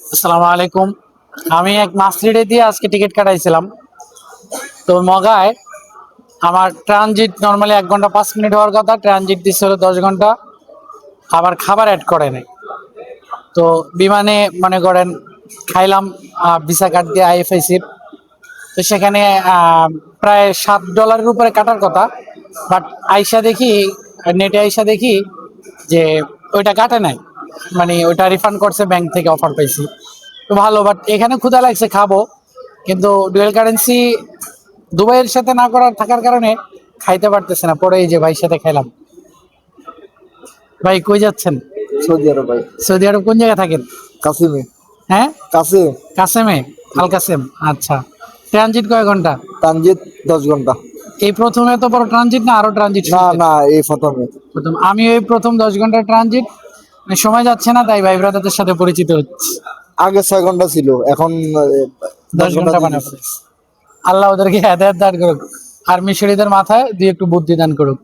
আসসালামু আলাইকুম। আমি এক মাসরিডে দিয়ে আজকে টিকিট কাটাইছিলাম। তো মগায় আমার ট্রানজিট নর্মালি 1 ঘন্টা 5 মিনিট হওয়ার কথা, ট্রানজিট দিচ্ছে হলো 10 ঘন্টা। আবার খাবার অ্যাড করে নাই। তো বিমানে মনে করেন খাইলাম ভিসা কার্ড দিয়ে আইএফআইসির। তো সেখানে প্রায় $7 উপরে কাটার কথা, বাট আইসা দেখি, নেটে আইসা দেখি যে ওইটা কাটে নাই, মানে ওইটা রিফান্ড করছে, ব্যাংক থেকে অফার পাইছি। তো ভালো, বাট এখানে ক্ষুধা লাগছে, খাবো, কিন্তু ডুয়েল কারেন্সি দুবাইয়ের সাথে না করার থাকার কারণে খাইতে পারতেছে না। পরে এই যে ভাইয়ের সাথে খাইলাম। ভাই কই যাচ্ছেন? সৌদি আরব ভাই। সৌদি আরব কোন জায়গায় থাকেন? কাসিমে। হ্যাঁ, কাসিম। কাসেমে, আল কাসেম। আচ্ছা, ট্রানজিট কয় ঘন্টা? ট্রানজিট 10 ঘন্টা। এই প্রথমে তো বড় ট্রানজিট, না আরো ট্রানজিট? না না, এই প্রথমে। প্রথম আমি ওই প্রথম 10 ঘন্টা ট্রানজিট, সময় যাচ্ছে না, তাই ভাই ব্রাদারদের সাথে পরিচিত হচ্ছে। আগে 6 ঘন্টা ছিল, এখন 10 ঘন্টা দিয়ে বানাবো। দিছে। আল্লাহ ওদেরকে হেদায়েত দান করুক, আর মিশরীদের মাথায় দিয়ে একটু বুদ্ধি দান করুক।